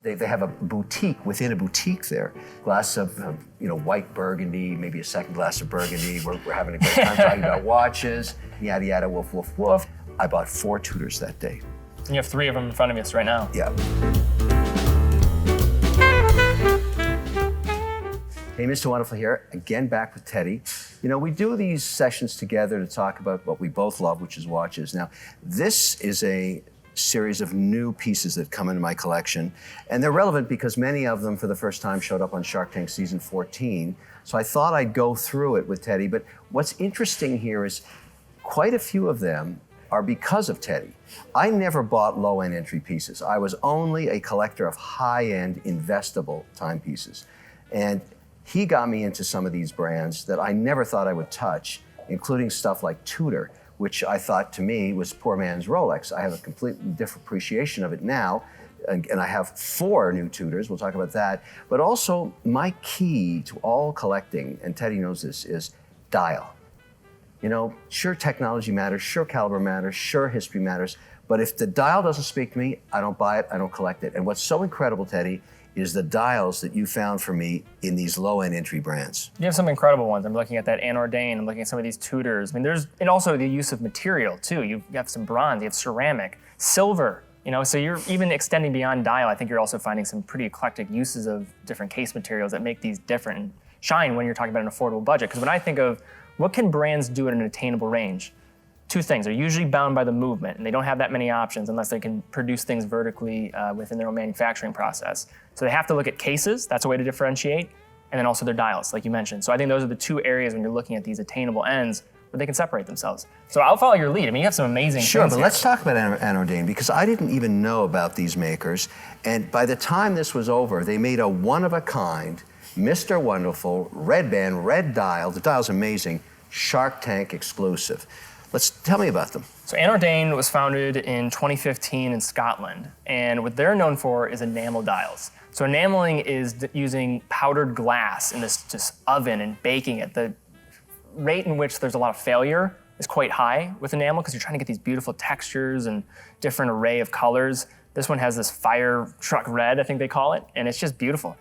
They have a boutique within a boutique there. Glass of white burgundy, maybe a second glass of burgundy. We're having a great time talking about watches, yada yada, woof woof woof. I bought 4 Tudors that day. And you have 3 of them in front of us right now. Yeah. Hey, Mr. Wonderful here, again back with Teddy. We do these sessions together to talk about what we both love, which is watches. Now, this is a series of new pieces that come into my collection, and they're relevant because many of them for the first time showed up on Shark Tank season 14. So I thought I'd go through it with Teddy, but what's interesting here is quite a few of them are because of Teddy. I never bought low-end entry pieces. I was only a collector of high-end investable timepieces. And he got me into some of these brands that I never thought I would touch, including stuff like Tudor, which I thought to me was poor man's Rolex. I have a completely different appreciation of it now, and I have 4 new Tudors, we'll talk about that. But also, my key to all collecting, and Teddy knows this, is dial. Sure technology matters, sure caliber matters, sure history matters, but if the dial doesn't speak to me, I don't buy it, I don't collect it. And what's so incredible, Teddy, is the dials that you found for me in these low-end entry brands. You have some incredible ones. I'm looking at that Anordain, I'm looking at some of these Tudors. And also the use of material too. You have some bronze, you have ceramic, silver, so you're even extending beyond dial. I think you're also finding some pretty eclectic uses of different case materials that make these different and shine when you're talking about an affordable budget. Because when I think of what can brands do at an attainable range, 2 things. They're usually bound by the movement, and they don't have that many options unless they can produce things vertically within their own manufacturing process. So they have to look at cases, that's a way to differentiate, and then also their dials, like you mentioned. So I think those are the 2 areas when you're looking at these attainable ends where they can separate themselves. So I'll follow your lead. You have some amazing things. Sure, but let's talk about Anordain, because I didn't even know about these makers. And by the time this was over, they made a one-of-a-kind, Mr. Wonderful, red band, red dial. The dial's amazing, Shark Tank exclusive. Tell me about them. So Anordain was founded in 2015 in Scotland, and what they're known for is enamel dials. So enameling is using powdered glass in this just oven and baking it. The rate in which there's a lot of failure is quite high with enamel because you're trying to get these beautiful textures and different array of colors. This one has this fire truck red, I think they call it, and it's just beautiful.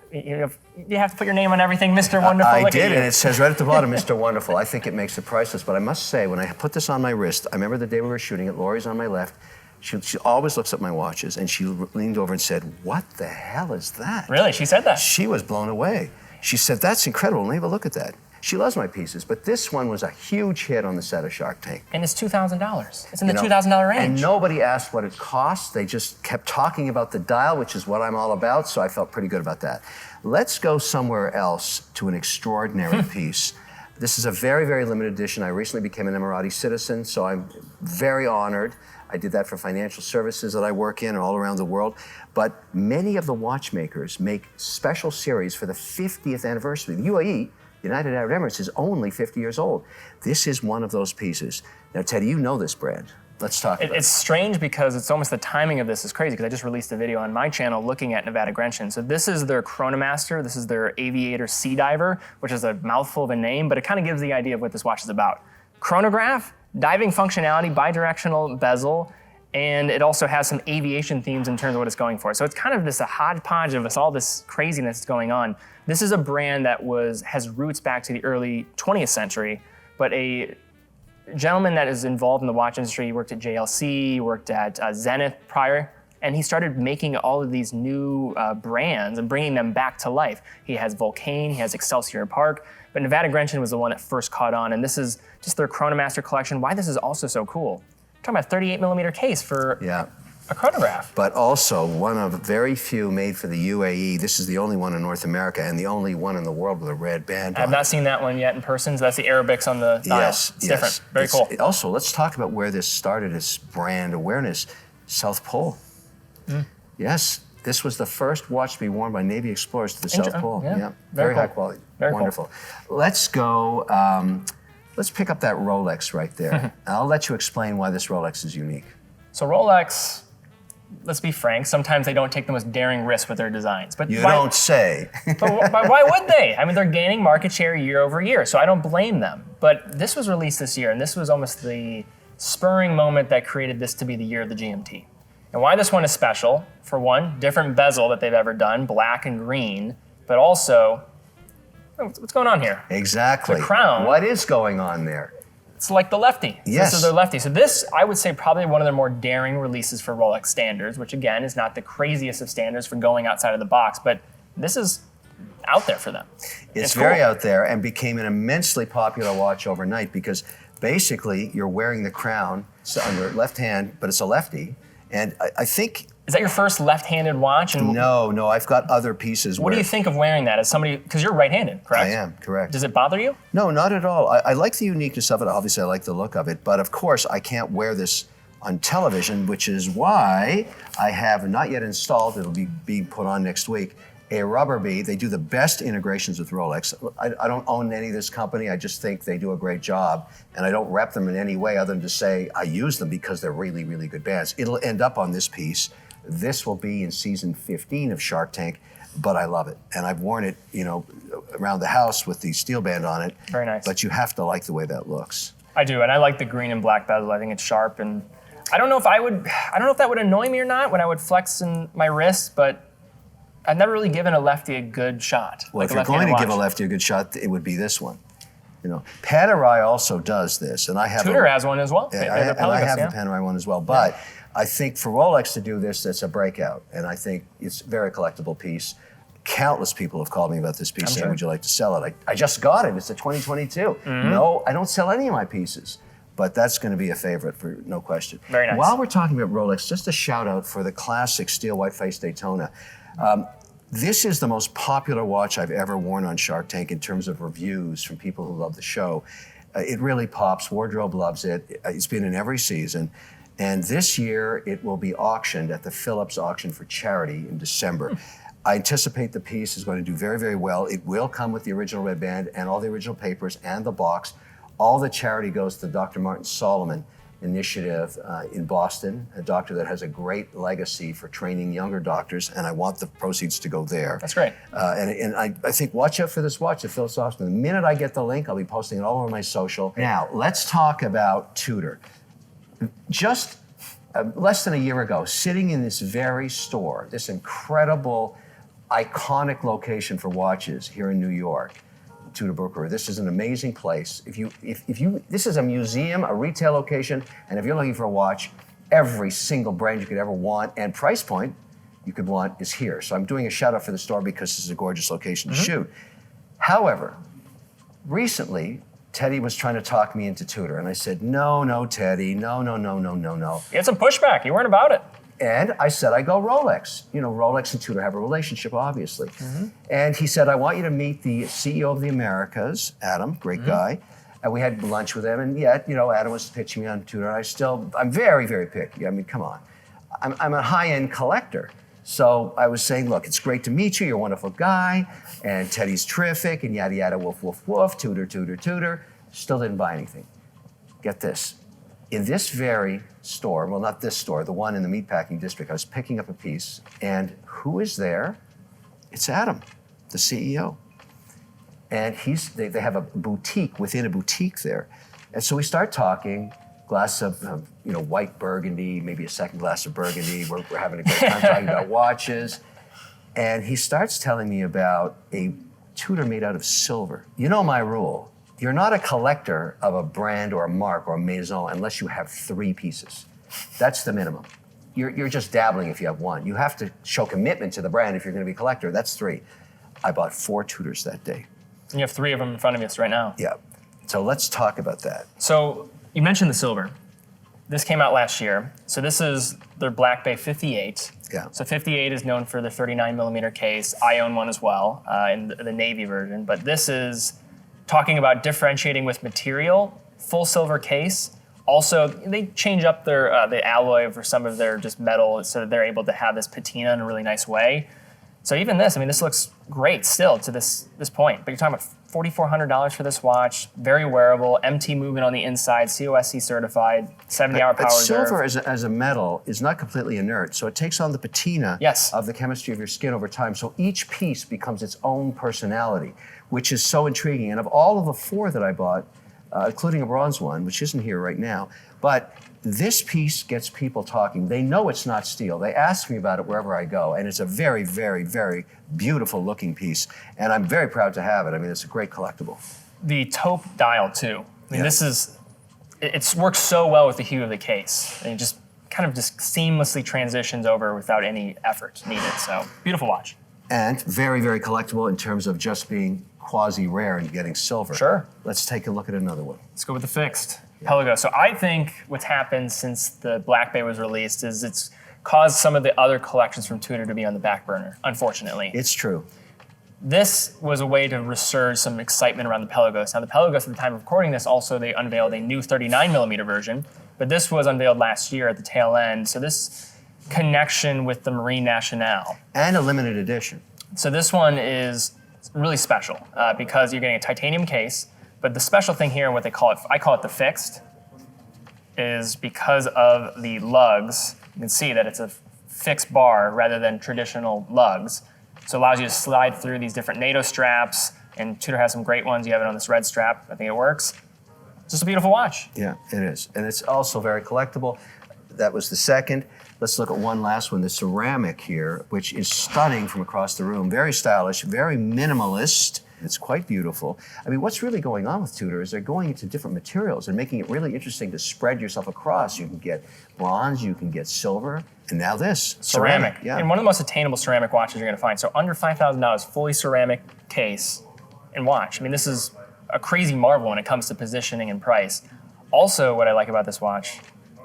You have to put your name on everything, Mr. Wonderful. I did, and it says right at the bottom, Mr. Wonderful. I think it makes it priceless, but I must say, when I put this on my wrist, I remember the day we were shooting it, Lori's on my left, she always looks at my watches, and she leaned over and said, "What the hell is that?" Really? She said that? She was blown away. She said, "That's incredible, let me have a look at that." She loves my pieces, but this one was a huge hit on the set of Shark Tank. And it's $2,000. It's in the $2,000 range. And nobody asked what it cost. They just kept talking about the dial, which is what I'm all about, so I felt pretty good about that. Let's go somewhere else to an extraordinary piece. This is a very, very limited edition. I recently became an Emirati citizen, so I'm very honored. I did that for financial services that I work in all around the world. But many of the watchmakers make special series for the 50th anniversary. The UAE, United Arab Emirates, is only 50 years old. This is one of those pieces. Now, Teddy, you know this brand. Let's talk about it. It's strange because it's almost the timing of this is crazy because I just released a video on my channel looking at Nivada Grenchen. So this is their Chronomaster, this is their Aviator Sea Diver, which is a mouthful of a name, but it kind of gives the idea of what this watch is about. Chronograph, diving functionality, bidirectional bezel, and it also has some aviation themes in terms of what it's going for. So it's kind of a hodgepodge of all this craziness going on. This is a brand that has roots back to the early 20th century, but a gentleman that is involved in the watch industry. He worked at JLC, worked at Zenith prior, and he started making all of these new brands and bringing them back to life. He has Vulcane, he has Excelsior Park, but Nivada Grenchen was the one that first caught on, and this is just their Chronomaster collection. Why this is also so cool. I'm talking about a 38mm case for a chronograph. But also one of very few made for the UAE. This is the only one in North America and the only one in the world with a red band. I've not seen that one yet in person. So that's the Arabics on the dial. Yes, it's different. Very cool. Also, let's talk about where this started as brand awareness. South Pole. Yes, this was the first watch to be worn by Navy explorers to the South Pole. Yeah. Very cool. high quality. Very wonderful. Cool. Let's go. Let's pick up that Rolex right there. I'll let you explain why this Rolex is unique. So Rolex, let's be frank, sometimes they don't take the most daring risks with their designs. But you don't say. But why would they? I mean, they're gaining market share year over year, so I don't blame them. But this was released this year, and this was almost the spurring moment that created this to be the year of the GMT. And why this one is special, for one, different bezel that they've ever done, black and green, but also, what's going on here? Exactly. The crown. What is going on there? It's like the lefty. Yes. This is their lefty. So this, I would say, probably one of their more daring releases for Rolex standards, which again is not the craziest of standards for going outside of the box, but this is out there for them. It's cool. very out there and became an immensely popular watch overnight because basically you're wearing the crown on your left hand, but it's a lefty. And I think... Is that your first left-handed watch? And No, I've got other pieces. What do you think of wearing that as somebody, because you're right-handed, correct? I am, correct. Does it bother you? No, not at all. I like the uniqueness of it. Obviously, I like the look of it. But of course, I can't wear this on television, which is why I have not yet installed, it'll be being put on next week, a rubber bead. They do the best integrations with Rolex. I don't own any of this company. I just think they do a great job. And I don't rep them in any way other than to say I use them because they're really, really good bands. It'll end up on this piece. This will be in season 15 of Shark Tank, but I love it. And I've worn it, around the house with the steel band on it. Very nice. But you have to like the way that looks. I do, and I like the green and black bezel. I think it's sharp, and I don't know if that would annoy me or not when I would flex in my wrist, but I've never really given a lefty a good shot. Well, if you're going to give a lefty a good shot, it would be this one. Panerai also does this, and I have Tudor has one as well. Yeah, I have the Panerai one as well, but I think for Rolex to do this, that's a breakout, and I think it's a very collectible piece. Countless people have called me about this piece saying, would you like to sell it? I just got it. It's a 2022. Mm-hmm. No, I don't sell any of my pieces, but that's going to be a favorite for no question. Very nice. While we're talking about Rolex, just a shout out for the classic steel white face Daytona. This is the most popular watch I've ever worn on Shark Tank in terms of reviews from people who love the show. It really pops. Wardrobe loves it. It's been in every season. And this year, it will be auctioned at the Phillips auction for charity in December. I anticipate the piece is going to do very, very well. It will come with the original red band and all the original papers and the box. All the charity goes to the Dr. Martin Solomon initiative in Boston, a doctor that has a great legacy for training younger doctors, and I want the proceeds to go there. That's great. And I think watch out for this watch, the Phillips auction. The minute I get the link, I'll be posting it all over my social. Now, let's talk about Tudor. Just less than a year ago, sitting in this very store, this incredible, iconic location for watches here in New York, Tudor Brookery. This is an amazing place. This is a museum, a retail location, and if you're looking for a watch, every single brand you could ever want and price point you could want is here. So I'm doing a shout out for the store because this is a gorgeous location to shoot. However, recently, Teddy was trying to talk me into Tudor, and I said, no, Teddy, no. You had some pushback. You weren't about it. And I said, I go Rolex. Rolex and Tudor have a relationship, obviously. Mm-hmm. And he said, I want you to meet the CEO of the Americas, Adam, great guy. And we had lunch with him, and yet, Adam was pitching me on Tudor. I'm very, very picky. I mean, come on. I'm a high-end collector. So I was saying, look, it's great to meet you. You're a wonderful guy. And Teddy's terrific, and yada, yada, woof, woof, woof, Tudor. Still didn't buy anything. Get this. In this very store, well, not this store, the one in the meatpacking district, I was picking up a piece, and who is there? It's Adam, the CEO. And they have a boutique within a boutique there. And so we start talking, glass of white Burgundy, maybe a second glass of Burgundy. We're having a great time talking about watches. And he starts telling me about a Tudor made out of silver. You know my rule. You're not a collector of a brand or a mark or a maison unless you have 3 pieces. That's the minimum. You're just dabbling if you have 1. You have to show commitment to the brand if you're going to be a collector. That's 3. I bought 4 Tudors that day. And you have 3 of them in front of you right now. Yeah. So let's talk about that. So you mentioned the silver. This came out last year. So this is their Black Bay 58. Yeah. So 58 is known for the 39 millimeter case. I own one as well in the navy version. But this is talking about differentiating with material, full silver case. Also, they change up their the alloy for some of their just metal so that they're able to have this patina in a really nice way. So even this, this looks great still to this point. But you're talking about $4,400 for this watch, very wearable, MT movement on the inside, COSC certified, 70-hour power reserve. Silver as a metal is not completely inert, so it takes on the patina of the chemistry of your skin over time. So each piece becomes its own personality, which is so intriguing. And of all of the 4 that I bought, including a bronze one, which isn't here right now, but this piece gets people talking. They know it's not steel. They ask me about it wherever I go, and it's a very, very, very beautiful looking piece, and I'm very proud to have it. I mean, it's a great collectible. The taupe dial too. I mean, it works so well with the hue of the case. And it just kind of just seamlessly transitions over without any effort needed. So beautiful watch. And very, very collectible in terms of just being quasi-rare and getting silver. Sure. Let's take a look at another one. Let's go with the fixed. Pelago. So I think what's happened since the Black Bay was released is it's caused some of the other collections from Tudor to be on the back burner, unfortunately. It's true. This was a way to resurge some excitement around the Pelagos. Now the Pelagos at the time of recording this also, they unveiled a new 39mm version, but this was unveiled last year at the tail end. So this connection with the Marine Nationale. And a limited edition. So this one is really special because you're getting a titanium case, but the special thing here, what they call it, I call it the fixed, is because of the lugs. You can see that it's a fixed bar rather than traditional lugs. So it allows you to slide through these different NATO straps, and Tudor has some great ones. You have it on this red strap. I think it works. It's just a beautiful watch. Yeah, it is. And it's also very collectible. That was the second. Let's look at one last one, the ceramic here, which is stunning from across the room. Very stylish, very minimalist. It's quite beautiful. I mean, what's really going on with Tudor is they're going into different materials and making it really interesting to spread yourself across. You can get bronze, you can get silver, and now this. Ceramic. Yeah. And one of the most attainable ceramic watches you're going to find. So under $5,000, fully ceramic case and watch. I mean, this is a crazy marvel when it comes to positioning and price. Also, what I like about this watch,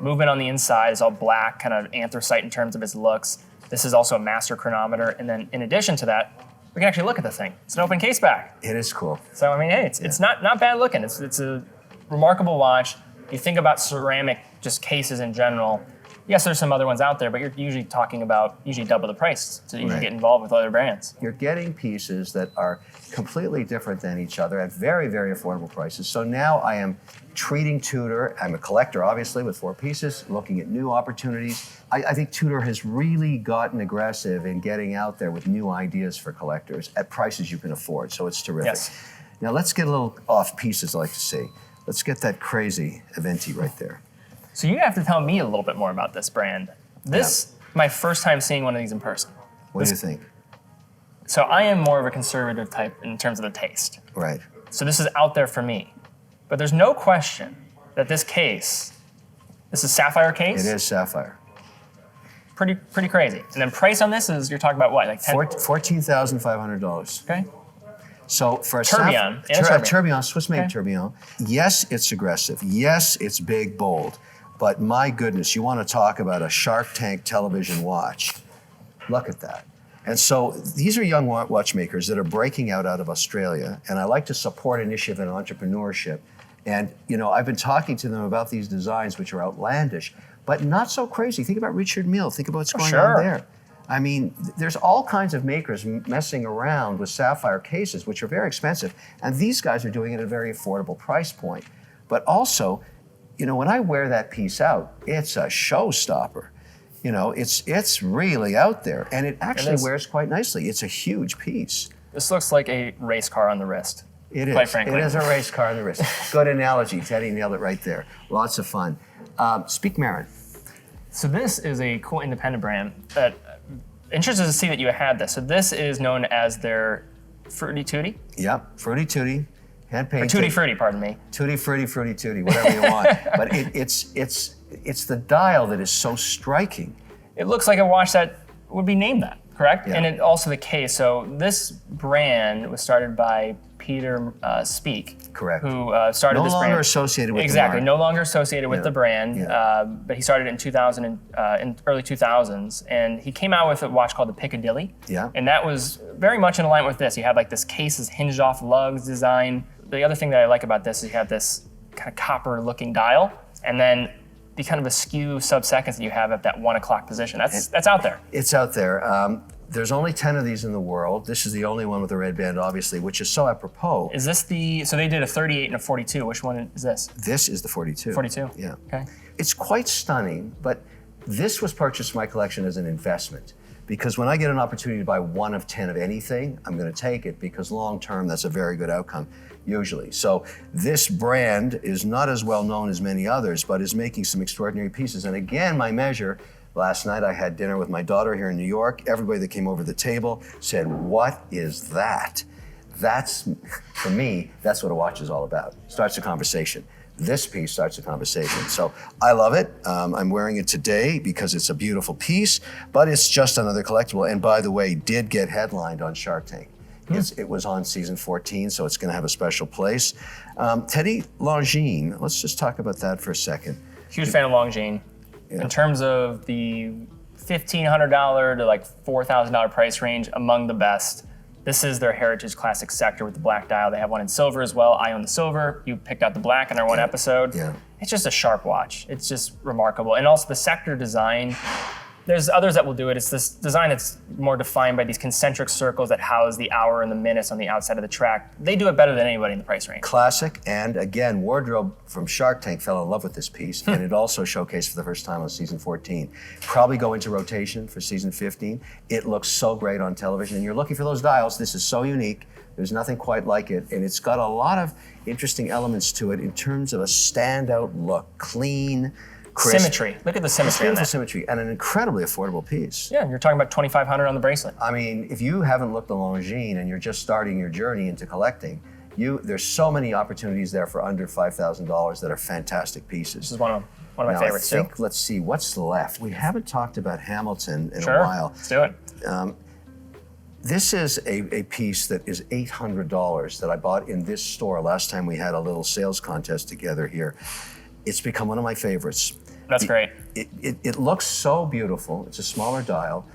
movement on the inside is all black, kind of anthracite in terms of its looks. This is also a master chronometer. And then in addition to that, we can actually look at the thing. It's an open case back. It is cool. So, I mean, hey, it's not bad looking. It's a remarkable watch. You think about ceramic just cases in general. Yes, there's some other ones out there, but you're usually talking about double the price to usually get involved with other brands. You're getting pieces that are completely different than each other at very, very affordable prices. So now I am treating Tudor. I'm a collector, obviously, with 4 pieces, looking at new opportunities. I think Tudor has really gotten aggressive in getting out there with new ideas for collectors at prices you can afford. So it's terrific. Yes. Now let's get a little off pieces, I like to see. Let's get that crazy Aventi right there. So you have to tell me a little bit more about this brand. This, my first time seeing one of these in person. What do you think? So I am more of a conservative type in terms of the taste. Right. So this is out there for me. But there's no question that this case, this is sapphire case. It is sapphire. Pretty crazy. And then price on this is, you're talking about what, like $14,500. Okay. So for a tourbillon, tourbillon, Swiss-made tourbillon, yes, it's aggressive. Yes, it's big, bold. But my goodness, you want to talk about a Shark Tank television watch. Look at that. And so these are young watchmakers that are breaking out of Australia, and I like to support initiative and entrepreneurship. And I've been talking to them about these designs, which are outlandish, but not so crazy. Think about Richard Mille. Think about what's going on there. I mean, there's all kinds of makers messing around with sapphire cases, which are very expensive, and these guys are doing it at a very affordable price point. But also, when I wear that piece out, it's a showstopper. It's really out there, and it actually wears quite nicely. It's a huge piece. This looks like a race car on the wrist. It is. Quite frankly. It is a race car on the wrist. Good analogy. Teddy nailed it right there. Lots of fun. Speake Marin. So this is a cool independent brand that, interested to see that you had this. So this is known as their Fruity Tooty. Yep, Fruity Tooty, hand painted. Or Tutti Frutti, pardon me. Tutti Frutti, Fruity Tooty, whatever you want. But it's the dial that is so striking. It looks like a watch that would be named that, correct? Yeah. And it also the case. So this brand was started by Peter Speake. Correct. Who started this brand. No longer associated with exactly, the no longer associated with the brand. Yeah. But he started in 2000 in early 2000s, and he came out with a watch called the Piccadilly. Yeah. And that was very much in alignment with this. You had like this cases hinged off lugs design. The other thing that I like about this is you have this kind of copper-looking dial, and then the kind of askew sub-seconds that you have at that 1 o'clock position. That's out there. It's out there. There's only 10 of these in the world. This is the only one with a red band, obviously, which is so apropos. Is this so they did a 38 and a 42. Which one is this? This is the 42. 42? Yeah. Okay. It's quite stunning, but this was purchased for my collection as an investment because when I get an opportunity to buy 1 of 10 of anything, I'm going to take it, because long term, that's a very good outcome, usually. So this brand is not as well known as many others, but is making some extraordinary pieces. And again, my measure, last night I had dinner with my daughter here in New York. Everybody that came over the table said, "What is that?" That's, for me, that's what a watch is all about. Starts a conversation. This piece starts a conversation. So I love it. I'm wearing it today because it's a beautiful piece, but it's just another collectible. And by the way, did get headlined on Shark Tank. It was on season 14, so it's going to have a special place. Teddy, Longines, let's just talk about that for a second. Huge fan of Longines. Yeah. In terms of the $1,500 to like $4,000 price range, among the best. This is their Heritage Classic sector with the black dial. They have one in silver as well. I own the silver. You picked out the black in our one episode. Yeah. It's just a sharp watch. It's just remarkable. And also the sector design, there's others that will do it. It's this design that's more defined by these concentric circles that house the hour and the minutes on the outside of the track. They do it better than anybody in the price range. Classic, and again, Wardrobe from Shark Tank fell in love with this piece, and it also showcased for the first time on season 14. Probably go into rotation for season 15. It looks so great on television, and you're looking for those dials. This is so unique. There's nothing quite like it, and it's got a lot of interesting elements to it in terms of a standout look, clean, crisp. Symmetry. Look at the symmetry on Beautiful that. symmetry, and an incredibly affordable piece. Yeah, you're talking about $2,500 on the bracelet. I mean, if you haven't looked at Longines and you're just starting your journey into collecting, there's so many opportunities there for under $5,000 that are fantastic pieces. This is one of my Now, favorites I think, too. let's see, what's left? We haven't talked about Hamilton in Sure, a while. let's do it. This is a piece that is $800 that I bought in this store last time we had a little sales contest together here. It's become one of my favorites. That's great. It looks so beautiful. It's a smaller dial.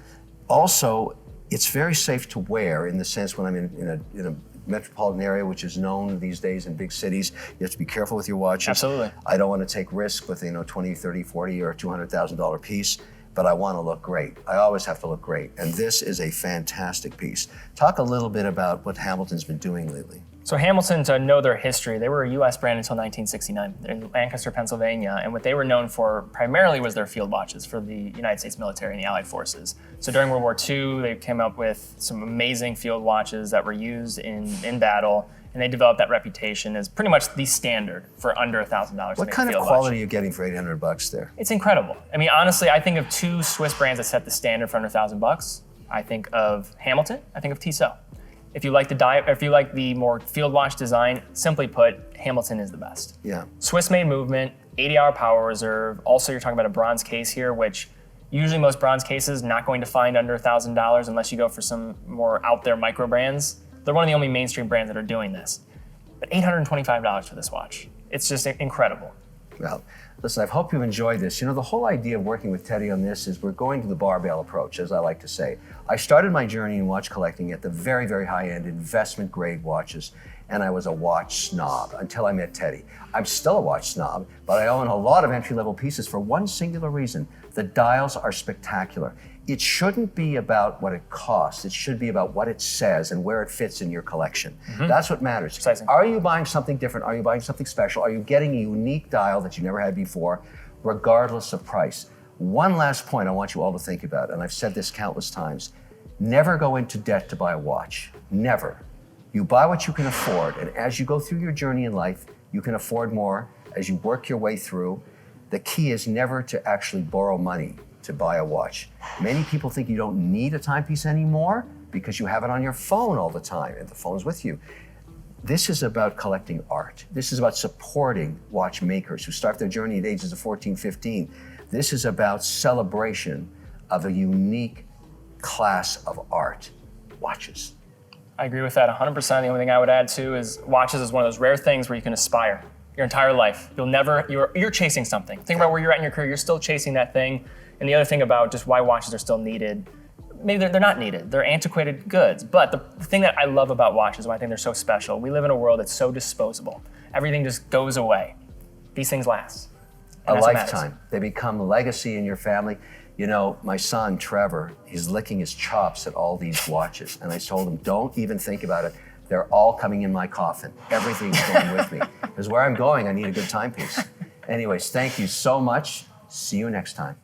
Also, it's very safe to wear in the sense when I'm in a metropolitan area, which is known these days in big cities, you have to be careful with your watches. Absolutely. I don't want to take risk with 20, 30, 40, or $200,000 piece, but I want to look great. I always have to look great, and this is a fantastic piece. Talk a little bit about what Hamilton's been doing lately. So Hamilton, to know their history, they were a U.S. brand until 1969 in Lancaster, Pennsylvania, and what they were known for primarily was their field watches for the United States military and the Allied forces. So during World War II, they came up with some amazing field watches that were used in battle, and they developed that reputation as pretty much the standard for under $1,000. What kind of quality are you getting for $800 there? It's incredible. I mean, honestly, I think of two Swiss brands that set the standard for under $1,000. I think of Hamilton. I think of Tissot. If you like the more field watch design, simply put, Hamilton is the best. Yeah. Swiss-made movement, 80-hour power reserve. Also, you're talking about a bronze case here, which usually most bronze cases not going to find under $1,000 unless you go for some more out there micro brands. They're one of the only mainstream brands that are doing this. But $825 for this watch. It's just incredible. Well, listen, I hope you've enjoyed this. The whole idea of working with Teddy on this is we're going to the barbell approach, as I like to say. I started my journey in watch collecting at the very, very high-end investment grade watches, and I was a watch snob until I met Teddy. I'm still a watch snob, but I own a lot of entry-level pieces for one singular reason. The dials are spectacular. It shouldn't be about what it costs. It should be about what it says and where it fits in your collection. That's what matters. Precisely. Are you buying something different? Are you buying something special? Are you getting a unique dial that you never had before, regardless of price? One last point I want you all to think about, and I've said this countless times. Never go into debt to buy a watch. Never. You buy what you can afford, and as you go through your journey in life, you can afford more as you work your way through. The key is never to actually borrow money to buy a watch. Many people think you don't need a timepiece anymore because you have it on your phone all the time and the phone's with you. This is about collecting art. This is about supporting watchmakers who start their journey at ages of 14, 15. This is about celebration of a unique class of art, watches. I agree with that 100%. The only thing I would add too is watches is one of those rare things where you can aspire your entire life. You're chasing something. Think about where you're at in your career, you're still chasing that thing. And the other thing about just why watches are still needed, maybe they're not needed. They're antiquated goods. But the thing that I love about watches, why I think they're so special, we live in a world that's so disposable. Everything just goes away. These things last. A lifetime. They become legacy in your family. My son, Trevor, he's licking his chops at all these watches. And I told him, don't even think about it. They're all coming in my coffin. Everything's going with me. Because where I'm going, I need a good timepiece. Anyways, thank you so much. See you next time.